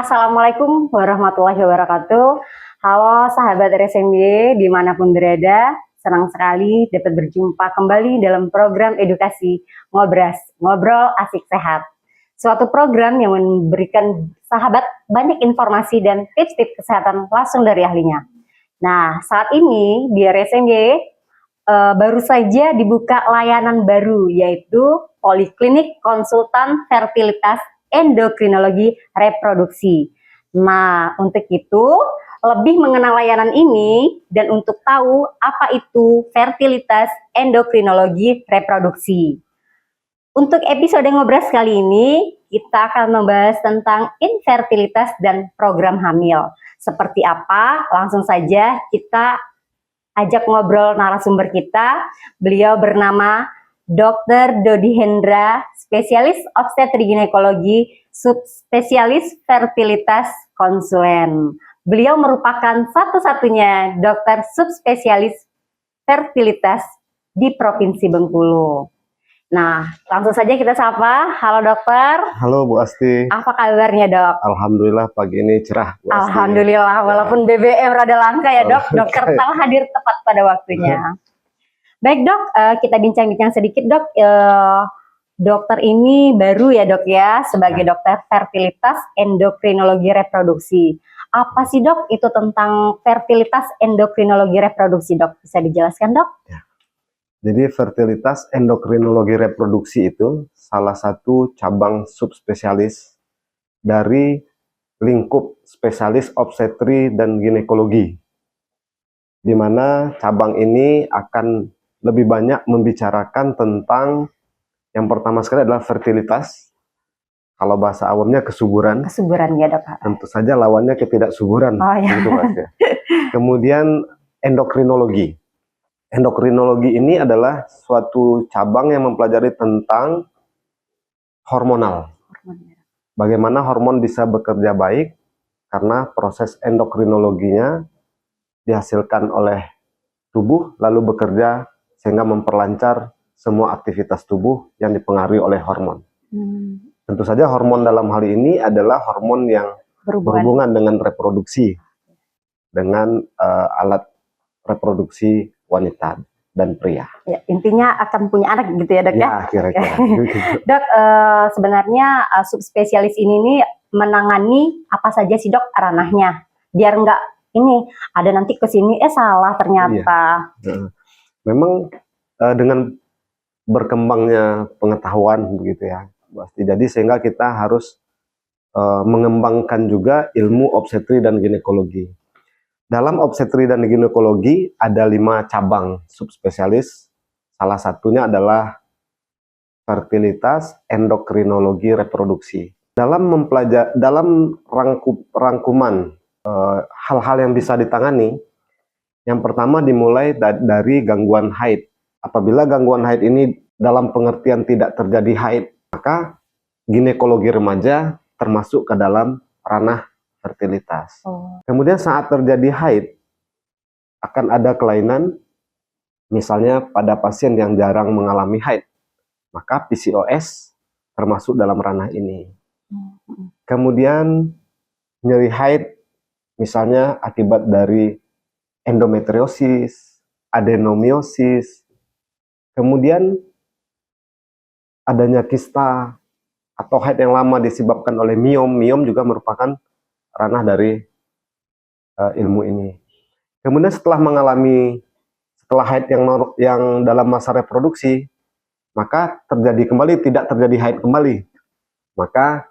Assalamualaikum warahmatullahi wabarakatuh. Halo sahabat RSMY dimanapun berada, senang sekali dapat berjumpa kembali dalam program edukasi Ngobras, Ngobrol Asik Sehat. Suatu program yang memberikan sahabat banyak informasi dan tips-tips kesehatan langsung dari ahlinya. Nah, saat ini di RSMY baru saja dibuka layanan baru, yaitu Poliklinik Konsultan Fertilitas Endokrinologi Reproduksi. Nah, untuk itu, lebih mengenal layanan ini dan untuk tahu apa itu fertilitas endokrinologi reproduksi. Untuk episode Ngobras kali ini, kita akan membahas tentang infertilitas dan program hamil. Seperti apa? Langsung saja kita ajak ngobrol narasumber kita. Beliau bernama Dr. Dodi Hendra, spesialis obstetri ginekologi, subspesialis fertilitas konsulen. Beliau merupakan satu-satunya dokter subspesialis fertilitas di Provinsi Bengkulu. Nah, langsung saja kita sapa. Halo dokter. Halo Bu Asti. Apa kabarnya dok? Alhamdulillah pagi ini cerah Bu Asti. Alhamdulillah, walaupun BBM rada langka ya dok, dokter telah hadir tepat pada waktunya. Baik dok, kita bincang-bincang sedikit dok. Dokter ini baru ya dok ya, sebagai dokter fertilitas endokrinologi reproduksi. Apa sih dok itu tentang fertilitas endokrinologi reproduksi dok? Bisa dijelaskan dok? Ya. Jadi fertilitas endokrinologi reproduksi itu salah satu cabang subspesialis dari lingkup spesialis obstetri dan ginekologi, di mana cabang ini akan lebih banyak membicarakan tentang yang pertama sekali adalah fertilitas. Kalau bahasa awamnya kesuburan. Kesuburan ya dok. Tentu saja lawannya ketidaksuburan. Oh, ya. Gitu, Mas, ya. Kemudian endokrinologi. Endokrinologi ini adalah suatu cabang yang mempelajari tentang hormonal. Bagaimana hormon bisa bekerja baik karena proses endokrinologinya dihasilkan oleh tubuh lalu bekerja sehingga memperlancar semua aktivitas tubuh yang dipengaruhi oleh hormon. Tentu saja hormon dalam hal ini adalah hormon yang berhubungan dengan reproduksi, dengan alat reproduksi wanita dan pria. Ya, intinya akan punya anak gitu ya dok ya? Ya, kira-kira. Dok, sebenarnya subspesialis ini nih menangani apa saja sih dok ranahnya? Biar nggak ini ada nanti ke sini salah ternyata. Iya. Memang dengan berkembangnya pengetahuan begitu ya, pasti. Jadi sehingga kita harus mengembangkan juga ilmu obstetri dan ginekologi. Dalam obstetri dan ginekologi ada 5 cabang subspesialis. Salah satunya adalah fertilitas endokrinologi reproduksi. Dalam rangkuman hal-hal yang bisa ditangani, yang pertama dimulai dari gangguan haid. Apabila gangguan haid ini dalam pengertian tidak terjadi haid, maka ginekologi remaja termasuk ke dalam ranah fertilitas. Kemudian saat terjadi haid, akan ada kelainan, misalnya pada pasien yang jarang mengalami haid, maka PCOS termasuk dalam ranah ini. Kemudian nyeri haid, misalnya akibat dari endometriosis, adenomiosis, kemudian adanya kista atau haid yang lama disebabkan oleh miom. Miom juga merupakan ranah dari ilmu ini. Kemudian setelah haid yang dalam masa reproduksi, maka tidak terjadi haid kembali. Maka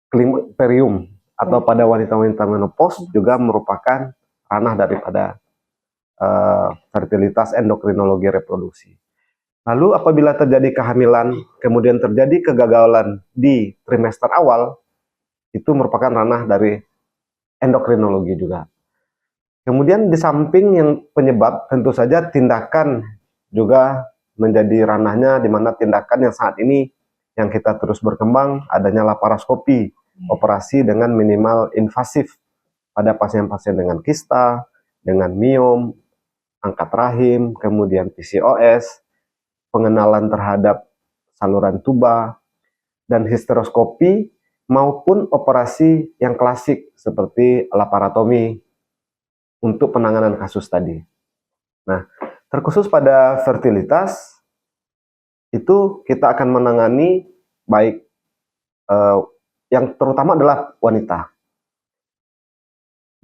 klimakterium atau pada wanita-wanita menopause juga merupakan ranah daripada fertilitas endokrinologi reproduksi. Lalu apabila terjadi kehamilan, kemudian terjadi kegagalan di trimester awal, itu merupakan ranah dari endokrinologi juga. Kemudian di samping yang penyebab, tentu saja tindakan juga menjadi ranahnya, di mana tindakan yang saat ini yang kita terus berkembang adanya laparoskopi, operasi dengan minimal invasif pada pasien-pasien dengan kista, dengan miom, angkat rahim, kemudian PCOS, pengenalan terhadap saluran tuba, dan histeroskopi maupun operasi yang klasik seperti laparotomi untuk penanganan kasus tadi. Nah, terkhusus pada fertilitas itu kita akan menangani baik yang terutama adalah wanita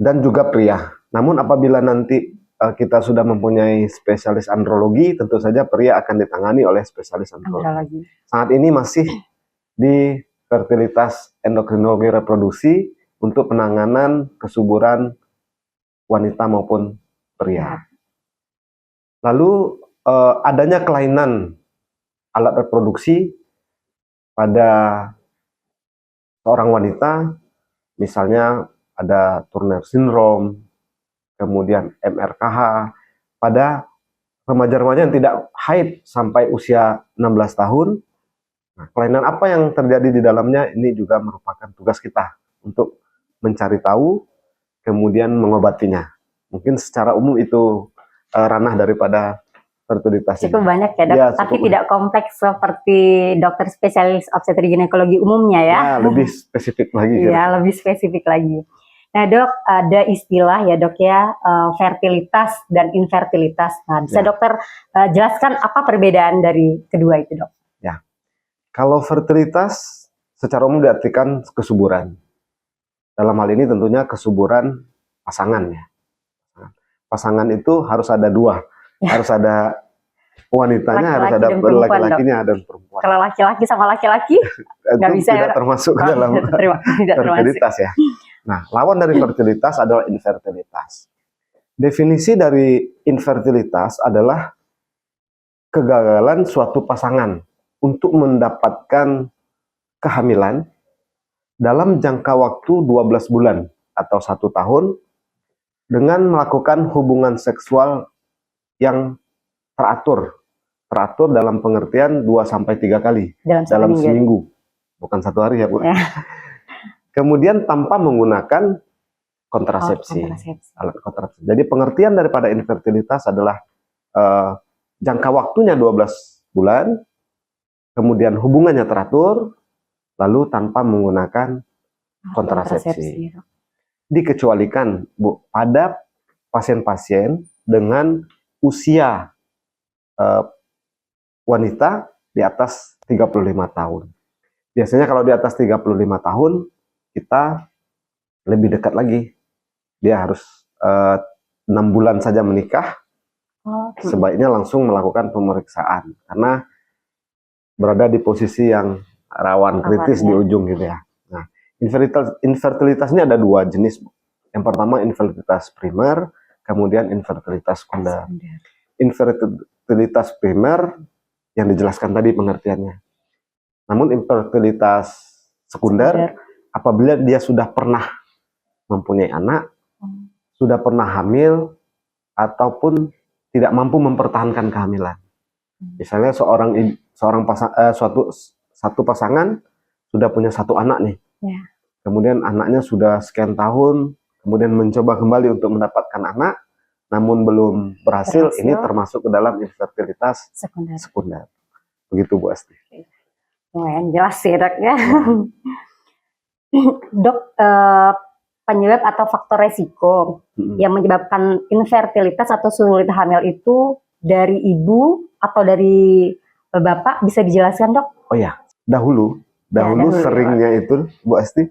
dan juga pria. Namun apabila nanti kita sudah mempunyai spesialis andrologi, tentu saja pria akan ditangani oleh spesialis andrologi. Saat ini masih di fertilitas endokrinologi reproduksi untuk penanganan kesuburan wanita maupun pria. Lalu adanya kelainan alat reproduksi pada seorang wanita, misalnya ada Turner syndrome, kemudian MRKH, pada remaja-remaja yang tidak haid sampai usia 16 tahun. Nah, kelainan apa yang terjadi di dalamnya ini juga merupakan tugas kita untuk mencari tahu, kemudian mengobatinya. Mungkin secara umum itu ranah daripada fertilitas. Cukup banyak ya dok, tapi tidak kompleks seperti dokter spesialis obstetri ginekologi umumnya ya. Lebih spesifik lagi. Iya, lebih spesifik lagi. Nah dok, ada istilah ya dok ya, fertilitas dan infertilitas. Nah, bisa dokter jelaskan apa perbedaan dari kedua itu dok? Ya, kalau fertilitas secara umum diartikan kesuburan. Dalam hal ini tentunya kesuburan pasangan ya. Pasangan itu harus ada dua, harus ada wanitanya, harus ada laki-lakinya dan perempuan. Kalau laki-laki sama laki-laki nggak bisa tidak termasuk ke dalam fertilitas ya. Nah, lawan dari fertilitas adalah infertilitas. Definisi dari infertilitas adalah kegagalan suatu pasangan untuk mendapatkan kehamilan dalam jangka waktu 12 bulan atau 1 tahun dengan melakukan hubungan seksual yang teratur dalam pengertian 2-3 kali dalam seminggu, bukan 1 hari ya Bu. Kemudian tanpa menggunakan kontrasepsi. Alat kontrasepsi. Jadi pengertian daripada infertilitas adalah jangka waktunya 12 bulan, kemudian hubungannya teratur, lalu tanpa menggunakan kontrasepsi. Dikecualikan Bu, pada pasien-pasien dengan usia wanita di atas 35 tahun. Biasanya kalau di atas 35 tahun, kita lebih dekat lagi. Dia harus 6 bulan saja menikah, sebaiknya langsung melakukan pemeriksaan. Karena berada di posisi yang rawan kritis di ujung gitu ya. Nah, infertilitas ini ada 2 jenis. Yang pertama infertilitas primer, kemudian infertilitas sekunder. Infertilitas primer yang dijelaskan tadi pengertiannya. Namun infertilitas sekunder apabila dia sudah pernah mempunyai anak, sudah pernah hamil, ataupun tidak mampu mempertahankan kehamilan. Misalnya satu pasangan sudah punya 1 anak nih, kemudian anaknya sudah sekian tahun, kemudian mencoba kembali untuk mendapatkan anak, namun belum berhasil. Ini termasuk ke dalam infertilitas sekunder. Begitu Bu Asti. Lumayan jelas sih dok ya. Dok, penyebab atau faktor resiko yang menyebabkan infertilitas atau sulit hamil itu dari ibu atau dari bapak, bisa dijelaskan dok? Oh ya, dahulu seringnya itu Bu Asti,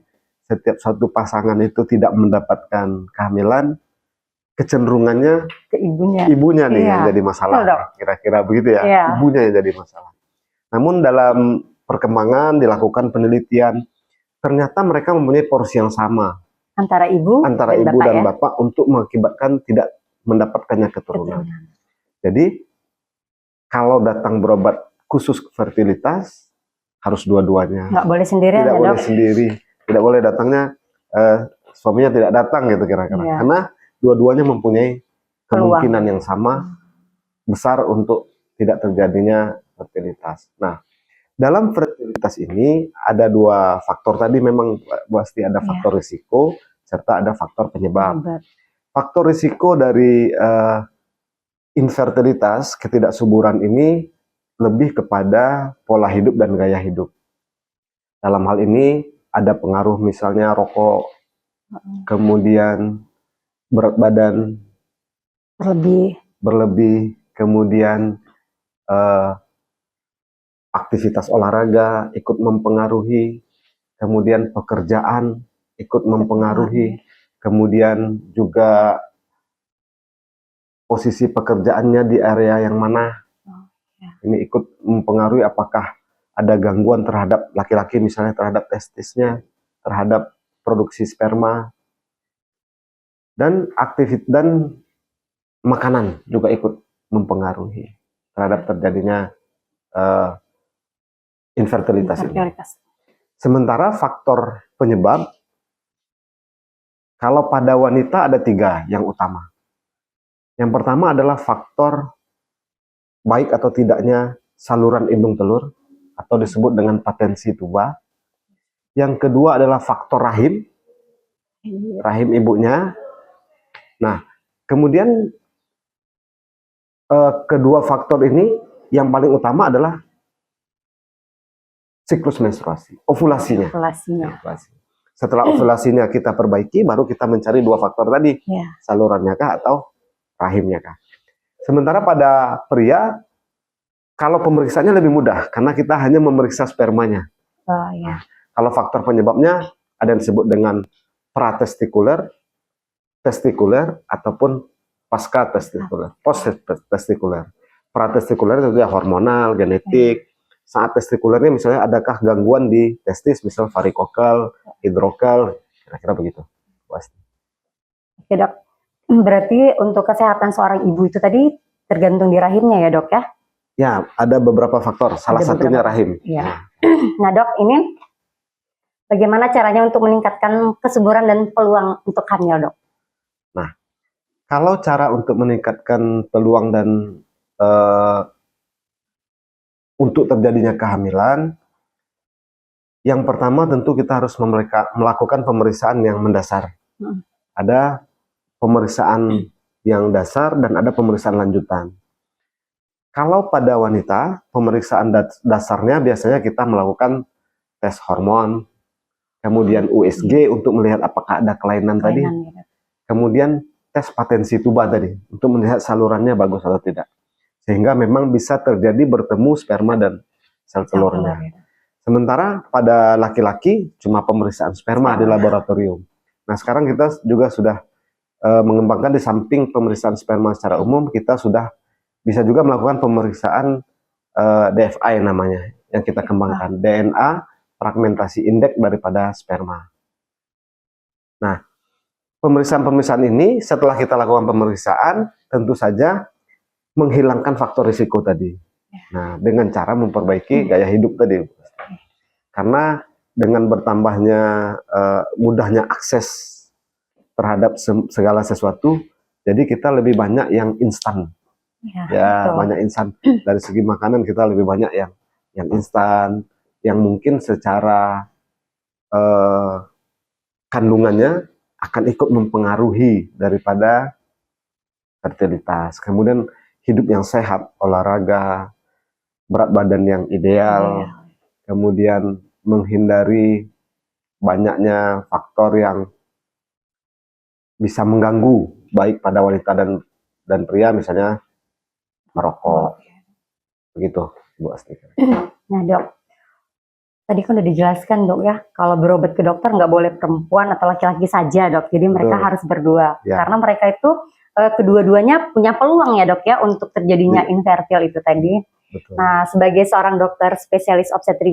setiap satu pasangan itu tidak mendapatkan kehamilan, kecenderungannya ke ibunya nih yang jadi masalah. Kira-kira begitu ya, ibunya yang jadi masalah. Namun dalam perkembangan dilakukan penelitian, ternyata mereka mempunyai porsi yang sama antara ibu dan bapak untuk mengakibatkan tidak mendapatkannya keturunan. Jadi kalau datang berobat khusus fertilitas harus dua-duanya. Nggak boleh sendiri. Tidak boleh sendiri. Tidak boleh datangnya suaminya tidak datang gitu kira-kira. Karena dua-duanya mempunyai kemungkinan yang sama besar untuk tidak terjadinya fertilitas. Nah, dalam fertilitas ini ada 2 faktor tadi, memang Bu Asti, ada faktor risiko serta ada faktor penyebab. Faktor risiko dari infertilitas, ketidaksuburan ini lebih kepada pola hidup dan gaya hidup. Dalam hal ini ada pengaruh misalnya rokok, kemudian berat badan berlebih, kemudian aktivitas olahraga ikut mempengaruhi, kemudian pekerjaan ikut mempengaruhi, kemudian juga posisi pekerjaannya di area yang mana. Ini ikut mempengaruhi apakah ada gangguan terhadap laki-laki misalnya terhadap testisnya, terhadap produksi sperma, dan dan makanan juga ikut mempengaruhi terhadap terjadinya infertilitas ini. Sementara faktor penyebab, kalau pada wanita ada 3 yang utama. Yang pertama adalah faktor baik atau tidaknya saluran indung telur, atau disebut dengan patensi tuba. Yang kedua adalah faktor rahim ibunya. Nah, kemudian kedua faktor ini yang paling utama adalah siklus menstruasi, ovulasinya. Setelah ovulasinya kita perbaiki, baru kita mencari 2 faktor tadi, salurannya kah atau rahimnya kah. Sementara pada pria, kalau pemeriksaannya lebih mudah, karena kita hanya memeriksa spermanya. Kalau faktor penyebabnya ada yang disebut dengan pratestikuler, testikuler, ataupun pasca testikuler, post testikuler. Pratestikuler itu ya hormonal, genetik. Saat testikulernya misalnya adakah gangguan di testis, misal varikokal, hidrokal, kira-kira begitu. Oke dok, berarti untuk kesehatan seorang ibu itu tadi tergantung di rahimnya ya dok ya? Ya, ada beberapa faktor, salah satunya rahim. Ya. Nah dok, ini bagaimana caranya untuk meningkatkan kesuburan dan peluang untuk hamil dok? Nah, kalau cara untuk meningkatkan peluang dan untuk terjadinya kehamilan, yang pertama tentu kita harus melakukan pemeriksaan yang mendasar. Ada pemeriksaan yang dasar dan ada pemeriksaan lanjutan. Kalau pada wanita, pemeriksaan dasarnya biasanya kita melakukan tes hormon, kemudian USG untuk melihat apakah ada kelainan tadi, kemudian tes patensi tuba tadi untuk melihat salurannya bagus atau tidak, sehingga memang bisa terjadi bertemu sperma dan sel telurnya. Sementara pada laki-laki cuma pemeriksaan sperma di laboratorium. Nah sekarang kita juga sudah mengembangkan, di samping pemeriksaan sperma secara umum, kita sudah bisa juga melakukan pemeriksaan DFI namanya, yang kita kembangkan, DNA fragmentasi indeks daripada sperma. Nah, pemeriksaan-pemeriksaan ini setelah kita lakukan pemeriksaan, tentu saja menghilangkan faktor risiko tadi. Nah, dengan cara memperbaiki gaya hidup tadi. Karena dengan bertambahnya mudahnya akses terhadap segala sesuatu, jadi kita lebih banyak yang instan. Ya, banyak instan. Dari segi makanan kita lebih banyak yang instan, yang mungkin secara kandungannya akan ikut mempengaruhi daripada fertilitas. Kemudian hidup yang sehat, olahraga, berat badan yang ideal, kemudian menghindari banyaknya faktor yang bisa mengganggu baik pada wanita dan pria, misalnya merokok. Begitu, Bu Asti. Nah dok, tadi kan udah dijelaskan dok ya, kalau berobat ke dokter nggak boleh perempuan atau laki-laki saja dok, jadi mereka harus berdua, karena mereka itu kedua-duanya punya peluang ya dok ya untuk terjadinya infertil itu tadi. Betul. Nah, sebagai seorang dokter spesialis obstetri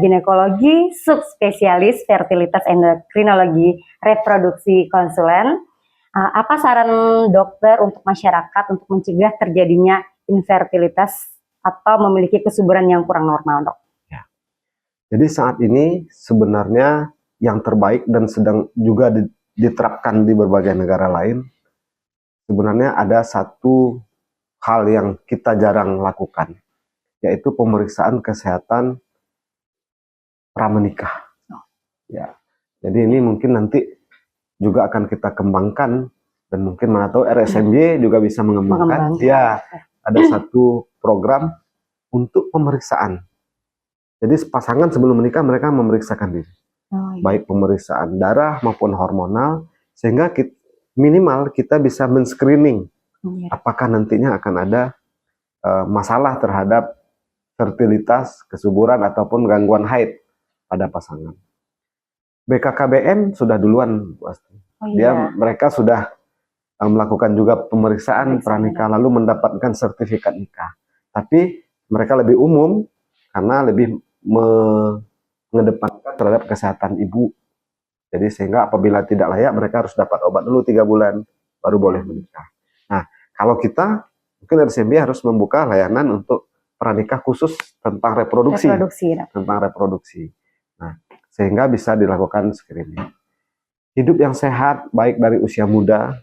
ginekologi, subspesialis fertilitas endokrinologi, reproduksi konsulen, apa saran dokter untuk masyarakat untuk mencegah terjadinya infertilitas atau memiliki kesuburan yang kurang normal, dok? Ya. Jadi saat ini sebenarnya yang terbaik dan sedang juga diterapkan di berbagai negara lain, sebenarnya ada satu hal yang kita jarang lakukan, yaitu pemeriksaan kesehatan pramenikah. Ya, jadi ini mungkin nanti juga akan kita kembangkan, dan mungkin mana tahu RSMY juga bisa mengembangkan. Ya, ada satu program untuk pemeriksaan. Jadi pasangan sebelum menikah mereka memeriksakan diri. Oh, iya. baik pemeriksaan darah maupun hormonal, sehingga minimal kita bisa men-screening Iya. apakah nantinya akan ada masalah terhadap fertilitas, kesuburan, ataupun gangguan haid pada pasangan. BKKBN sudah duluan, Bu Asti. Oh, iya. Mereka sudah melakukan juga pemeriksaan pranikah lalu mendapatkan sertifikat nikah. Tapi mereka lebih umum karena lebih mengedepankan terhadap kesehatan ibu. Jadi sehingga apabila tidak layak mereka harus dapat obat dulu 3 bulan baru boleh menikah. Nah, kalau kita mungkin RSMB harus membuka layanan untuk pranikah khusus tentang reproduksi. Tentang reproduksi. Nah, sehingga bisa dilakukan screening. Hidup yang sehat baik dari usia muda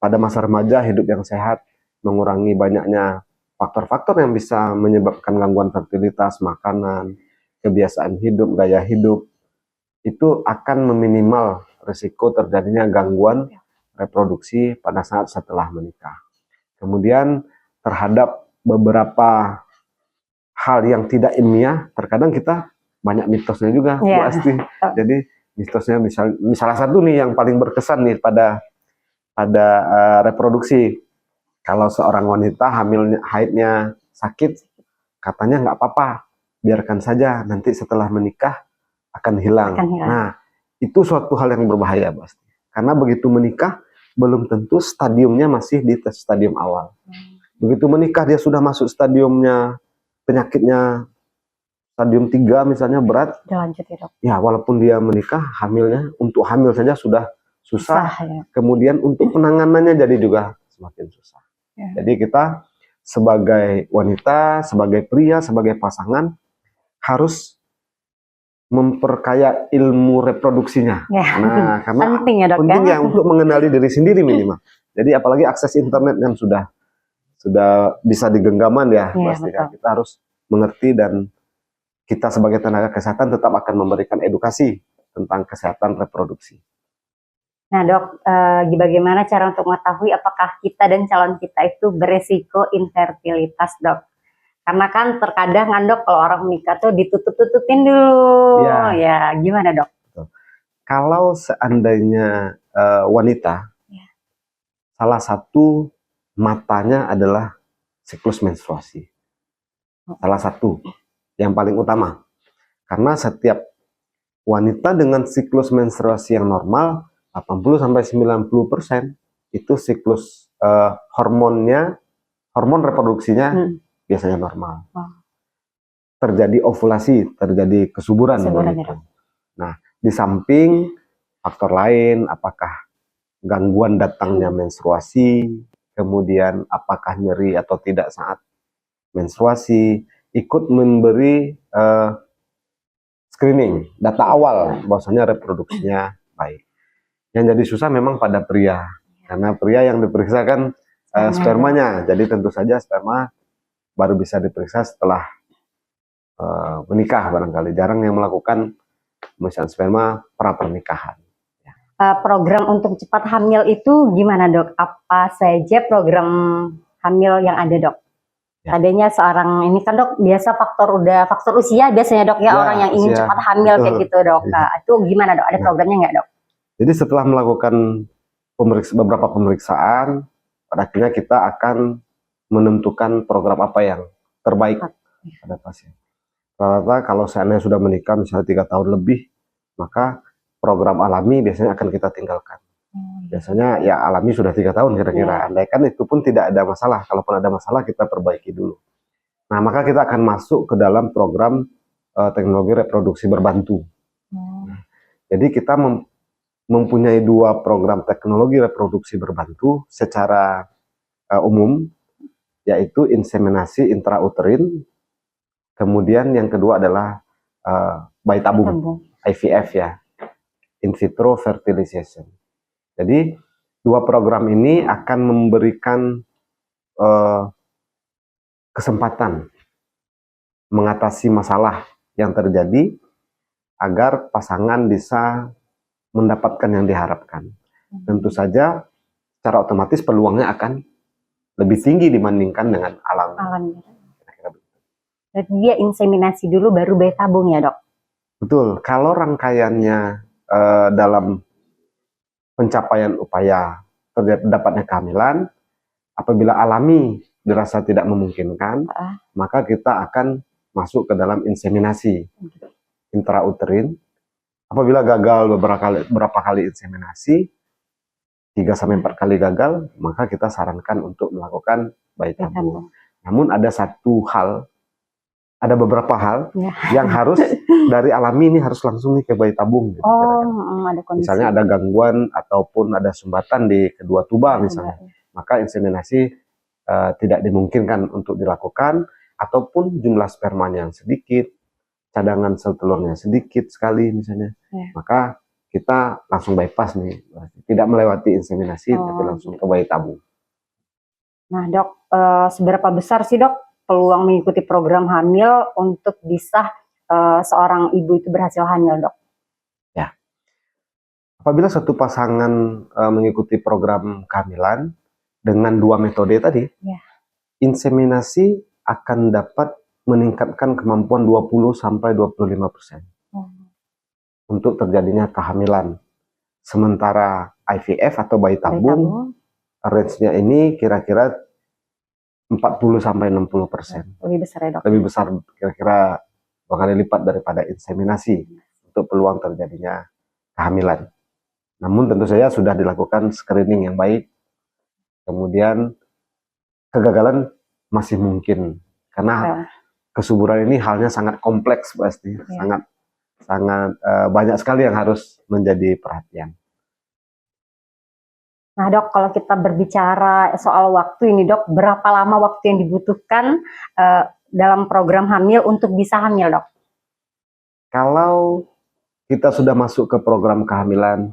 pada masa remaja, hidup yang sehat mengurangi banyaknya faktor-faktor yang bisa menyebabkan gangguan fertilitas, makanan, kebiasaan hidup, gaya hidup, itu akan meminimal risiko terjadinya gangguan reproduksi pada saat setelah menikah. Kemudian terhadap beberapa hal yang tidak ilmiah, terkadang kita banyak mitosnya juga, Bu Asti. Jadi mitosnya misalnya satu nih yang paling berkesan nih pada reproduksi. Kalau seorang wanita haidnya sakit, katanya nggak apa-apa, biarkan saja, nanti setelah menikah akan hilang. Nah, itu suatu hal yang berbahaya, Bos. Karena begitu menikah, belum tentu stadiumnya masih di stadium awal. Begitu menikah, dia sudah masuk stadiumnya, penyakitnya stadium 3 misalnya berat. Ya, walaupun dia menikah, hamilnya, untuk hamil saja sudah susah. Kemudian untuk penanganannya jadi juga semakin susah. Jadi kita sebagai wanita, sebagai pria, sebagai pasangan harus memperkaya ilmu reproduksinya. Nah, karena penting ya untuk mengenali diri sendiri minimal. Jadi apalagi akses internet kan sudah bisa digenggaman ya, pasti kan. Kita harus mengerti dan kita sebagai tenaga kesehatan tetap akan memberikan edukasi tentang kesehatan reproduksi. Nah, Dok, bagaimana cara untuk mengetahui apakah kita dan calon kita itu beresiko infertilitas, Dok? Karena kan terkadang kan, Dok, kalau orang menikah tuh ditutup-tutupin dulu. Ya, gimana, Dok? Kalau seandainya wanita, salah satu matanya adalah siklus menstruasi. Salah satu, yang paling utama. Karena setiap wanita dengan siklus menstruasi yang normal, 80-90% itu siklus hormon reproduksinya biasanya normal. Terjadi ovulasi, terjadi kesuburan. Nah, di samping faktor lain, apakah gangguan datangnya menstruasi, kemudian apakah nyeri atau tidak saat menstruasi, ikut memberi screening, data awal bahwasanya reproduksinya baik. Yang jadi susah memang pada pria, karena pria yang diperiksa kan spermanya, jadi tentu saja sperma baru bisa diperiksa setelah menikah barangkali. Jarang yang melakukan pemeriksaan sperma pra pernikahan. Program untuk cepat hamil itu gimana, Dok? Apa saja program hamil yang ada, Dok? Adanya seorang ini kan, Dok, biasa faktor usia biasanya, Dok, ya orang yang ingin cepat hamil kayak gitu, Dok. Itu gimana, Dok? Ada programnya nggak, Dok? Jadi setelah melakukan beberapa pemeriksaan, pada akhirnya kita akan menentukan program apa yang terbaik pada pasien. Rata-rata kalau seandainya sudah menikah misalnya 3 tahun lebih, maka program alami biasanya akan kita tinggalkan. Biasanya ya alami sudah 3 tahun kira-kira. Andaikan itu pun tidak ada masalah. Kalaupun ada masalah kita perbaiki dulu. Nah, maka kita akan masuk ke dalam program teknologi reproduksi berbantu. Nah, jadi kita mempunyai 2 program teknologi reproduksi berbantu secara umum, yaitu inseminasi intrauterin. Kemudian yang kedua adalah bayi tabung, IVF ya, in vitro fertilization. Jadi 2 program ini akan memberikan kesempatan mengatasi masalah yang terjadi agar pasangan bisa mendapatkan yang diharapkan. Tentu saja secara otomatis peluangnya akan lebih tinggi dibandingkan dengan alami. Jadi dia inseminasi dulu baru bayi tabung ya, Dok? Betul, kalau rangkaiannya dalam pencapaian upaya terdapatnya kehamilan, apabila alami dirasa tidak memungkinkan, maka kita akan masuk ke dalam inseminasi intrauterin. Apabila gagal beberapa kali inseminasi, 3-4 kali gagal, maka kita sarankan untuk melakukan bayi tabung. Namun ada beberapa hal yang harus dari alami ini harus langsung nih ke bayi tabung. Gitu, ada kondisi. Misalnya ada gangguan ataupun ada sumbatan di kedua tuba misalnya, maka inseminasi tidak dimungkinkan untuk dilakukan, ataupun jumlah spermanya yang sedikit, cadangan sel telurnya sedikit sekali misalnya, maka kita langsung bypass nih, tidak melewati inseminasi tapi langsung ke bayi tabung. Nah dok, seberapa besar sih dok peluang mengikuti program hamil untuk bisa seorang ibu itu berhasil hamil dok? Ya, apabila satu pasangan mengikuti program kehamilan dengan 2 metode tadi, inseminasi akan dapat meningkatkan kemampuan 20-25% untuk terjadinya kehamilan. Sementara IVF atau bayi tabung, range-nya ini kira-kira 40-60%. Lebih besar ya dok? Lebih besar, kira-kira 2 kali lipat daripada inseminasi untuk peluang terjadinya kehamilan. Namun tentu saja sudah dilakukan screening yang baik, kemudian kegagalan masih mungkin karena kesuburan ini halnya sangat kompleks pasti, sangat banyak sekali yang harus menjadi perhatian. Nah dok, kalau kita berbicara soal waktu ini dok, berapa lama waktu yang dibutuhkan dalam program hamil untuk bisa hamil dok? Kalau kita sudah masuk ke program kehamilan,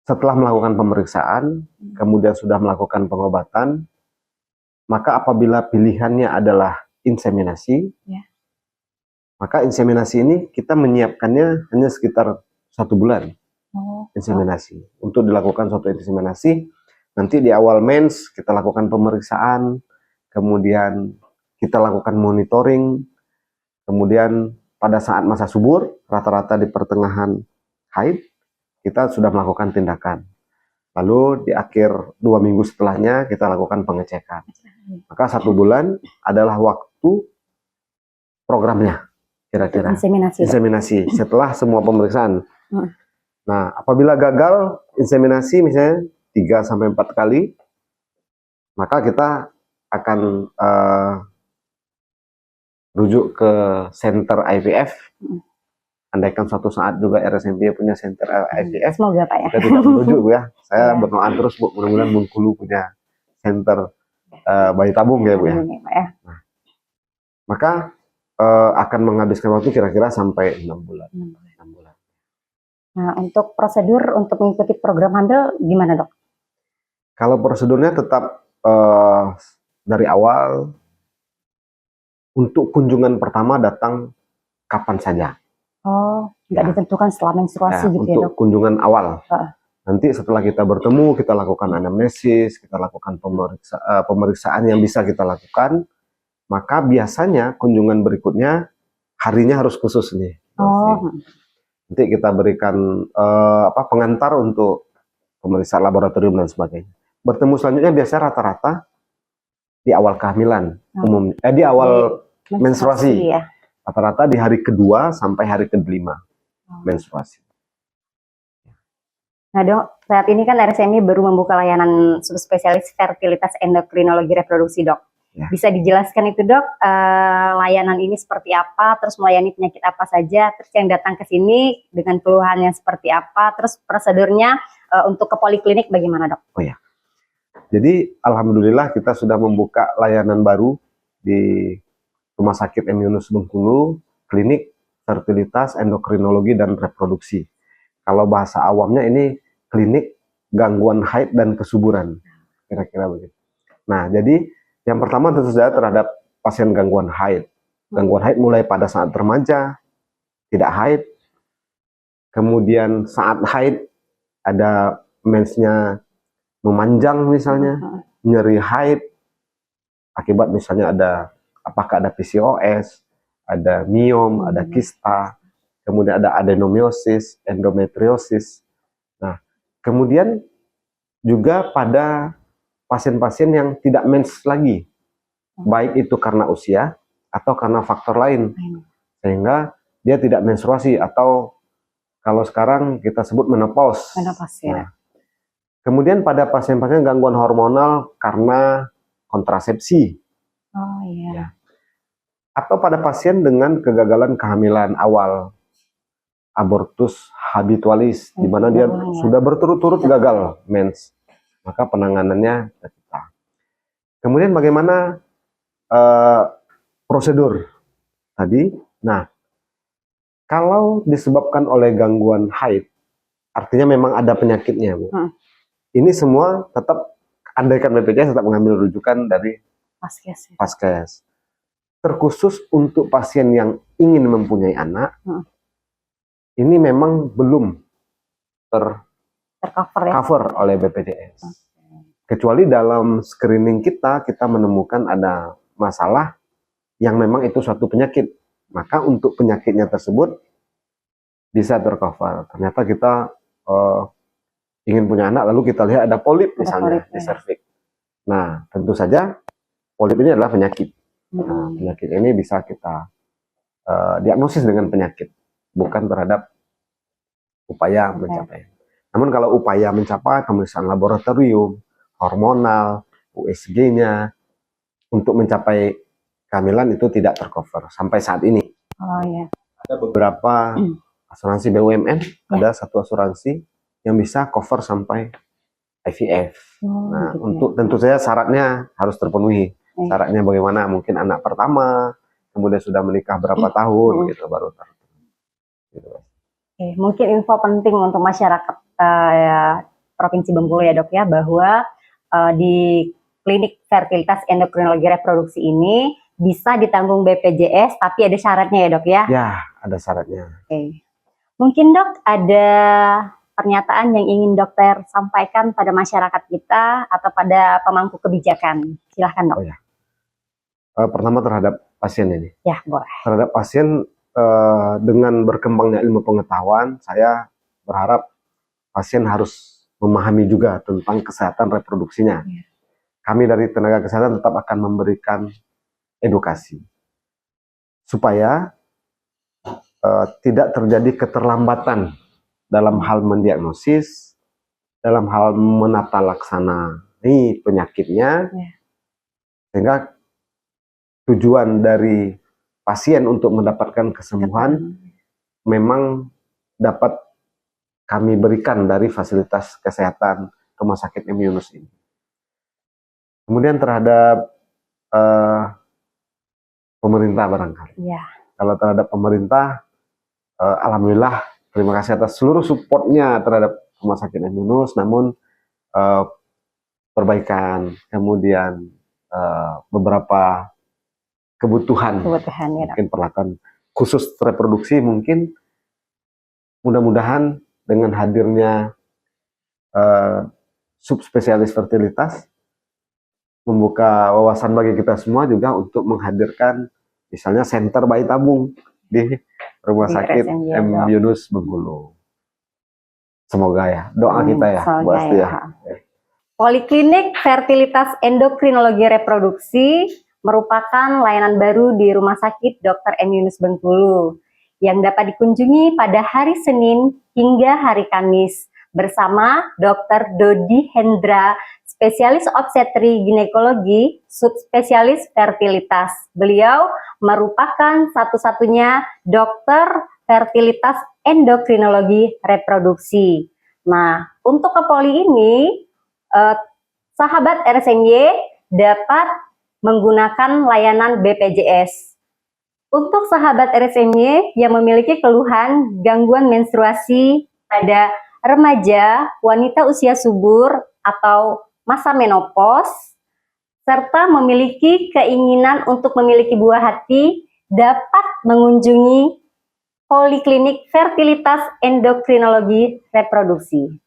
setelah melakukan pemeriksaan, kemudian sudah melakukan pengobatan, maka apabila pilihannya adalah inseminasi, maka inseminasi ini kita menyiapkannya hanya sekitar 1 bulan. Inseminasi. Untuk dilakukan suatu inseminasi, nanti di awal mens kita lakukan pemeriksaan, kemudian kita lakukan monitoring, kemudian pada saat masa subur, rata-rata di pertengahan haid, kita sudah melakukan tindakan. Lalu di akhir 2 minggu setelahnya kita lakukan pengecekan. Maka 1 bulan adalah waktu programnya, kira-kira. Inseminasi setelah semua pemeriksaan. Nah, apabila gagal inseminasi misalnya 3-4 kali, maka kita akan rujuk ke center IVF. Andaikan suatu saat juga RSMB punya center IVF, semoga Pak ya. Kita tidak merujuk ya. Saya berdoa terus Bu, mudah-mudahan Bengkulu punya center bayi tabung ya Bu ya. Nah, maka akan menghabiskan waktu kira-kira sampai 6 bulan. 6 bulan. Nah, untuk prosedur untuk mengikuti program hamil gimana dok? Kalau prosedurnya tetap dari awal, untuk kunjungan pertama datang kapan saja. Nggak ditentukan setelah menstruasi gitu ya dok? Untuk kunjungan awal. Nanti setelah kita bertemu, kita lakukan anamnesis, kita lakukan pemeriksaan yang bisa kita lakukan, maka biasanya kunjungan berikutnya harinya harus khusus nih. Nanti kita berikan pengantar untuk pemeriksaan laboratorium dan sebagainya. Bertemu selanjutnya biasanya rata-rata di awal kehamilan, di awal menstruasi. Rata-rata di hari kedua sampai hari ke-5 menstruasi. Nah dok, saat ini kan RSMI baru membuka layanan subspesialis fertilitas endokrinologi reproduksi dok. Bisa dijelaskan itu dok, layanan ini seperti apa, terus melayani penyakit apa saja, terus yang datang ke sini dengan keluhan yang seperti apa, terus prosedurnya untuk ke poliklinik bagaimana dok? Oh ya, jadi alhamdulillah kita sudah membuka layanan baru di Rumah Sakit M. Yunus Bengkulu, klinik fertilitas endokrinologi dan reproduksi. Kalau bahasa awamnya ini klinik gangguan haid dan kesuburan, kira-kira begitu. Nah, jadi yang pertama tentu saja terhadap pasien gangguan haid. Gangguan haid mulai pada saat remaja, tidak haid, kemudian saat haid ada mensnya memanjang misalnya, nyeri haid, akibat misalnya apakah ada PCOS, ada miom, ada kista, kemudian ada adenomiosis, endometriosis. Nah, kemudian juga pada pasien-pasien yang tidak mens lagi, baik itu karena usia atau karena faktor lain, sehingga dia tidak menstruasi atau kalau sekarang kita sebut menopause. Ya. Nah, kemudian pada pasien-pasien gangguan hormonal karena kontrasepsi. Oh iya. Ya. Atau pada pasien dengan kegagalan kehamilan awal, abortus habitualis, di mana dia sudah berturut-turut gagal mens, maka penanganannya kita. Kemudian bagaimana prosedur tadi? Nah, kalau disebabkan oleh gangguan haid, artinya memang ada penyakitnya, Bu. Ini semua tetap, andaikan BPJS tetap mengambil rujukan dari Paskes. Terkhusus untuk pasien yang ingin mempunyai anak, ini memang belum tercover oleh BPJS. Kecuali dalam screening kita menemukan ada masalah yang memang itu suatu penyakit. Maka untuk penyakitnya tersebut bisa tercover. Ternyata kita ingin punya anak, lalu kita lihat ada polip misalnya di serviks. Nah, tentu saja polip ini adalah penyakit. Nah, penyakit ini bisa kita diagnosis dengan penyakit, bukan terhadap upaya mencapai. Namun kalau upaya mencapai pemeriksaan laboratorium, hormonal, USG-nya untuk mencapai kehamilan itu tidak tercover sampai saat ini. Oh iya. Ada beberapa asuransi BUMN, ada satu asuransi yang bisa cover sampai IVF. Nah, gitu untuk tentu saja syaratnya harus terpenuhi. Syaratnya bagaimana? Mungkin anak pertama, kemudian sudah menikah berapa tahun, gitu baru terpenuhi. Gitu. Mungkin info penting untuk masyarakat Provinsi Bengkulu ya, Dok ya, bahwa di klinik fertilitas endokrinologi reproduksi ini bisa ditanggung BPJS, tapi ada syaratnya ya, Dok ya? Ya, ada syaratnya. Mungkin, Dok, ada pernyataan yang ingin dokter sampaikan pada masyarakat kita atau pada pemangku kebijakan. Silahkan, Dok. Oh ya. Pertama terhadap pasien ini. Ya, boleh. Terhadap pasien, dengan berkembangnya ilmu pengetahuan, saya berharap pasien harus memahami juga tentang kesehatan reproduksinya. Ya. Kami dari tenaga kesehatan tetap akan memberikan edukasi supaya tidak terjadi keterlambatan dalam hal mendiagnosis, dalam hal menata laksana penyakitnya, sehingga tujuan dari pasien untuk mendapatkan kesembuhan memang dapat kami berikan dari fasilitas kesehatan Rumah Sakit M. Yunus ini. Kemudian terhadap pemerintah barangkali. Ya. Kalau terhadap pemerintah, alhamdulillah terima kasih atas seluruh supportnya terhadap Rumah Sakit M. Yunus. Namun perbaikan, kemudian beberapa kebutuhan ya, mungkin peralatan khusus reproduksi, mungkin mudah-mudahan dengan hadirnya subspesialis fertilitas membuka wawasan bagi kita semua juga untuk menghadirkan misalnya center bayi tabung di Rumah Sakit M. Yunus Bengkulu. Semoga ya, doa kita ya, Bu Asti ya. Poliklinik Fertilitas Endokrinologi Reproduksi merupakan layanan baru di Rumah Sakit Dr. M. Yunus Bengkulu yang dapat dikunjungi pada hari Senin hingga hari Kamis bersama Dr. Dodi Hendra, spesialis obstetri ginekologi, subspesialis fertilitas. Beliau merupakan satu-satunya dokter fertilitas endokrinologi reproduksi. Nah, untuk ke poli ini, sahabat RSMY dapat menggunakan layanan BPJS. Untuk sahabat RSMY yang memiliki keluhan gangguan menstruasi pada remaja, wanita usia subur, atau masa menopause, serta memiliki keinginan untuk memiliki buah hati, dapat mengunjungi Poliklinik Fertilitas Endokrinologi Reproduksi.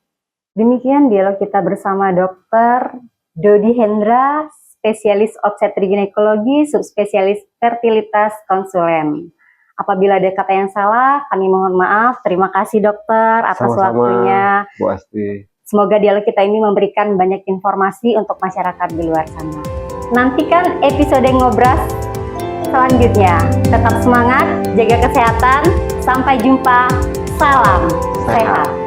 Demikian dialog kita bersama Dr. Dodi Hendra, spesialis obstetri ginekologi, subspesialis fertilitas konsulen. Apabila ada kata yang salah, kami mohon maaf. Terima kasih dokter atas Sama-sama, waktunya. Bu Asti. Semoga dialog kita ini memberikan banyak informasi untuk masyarakat di luar sana. Nantikan episode Ngobras selanjutnya. Tetap semangat, jaga kesehatan. Sampai jumpa. Salam sehat.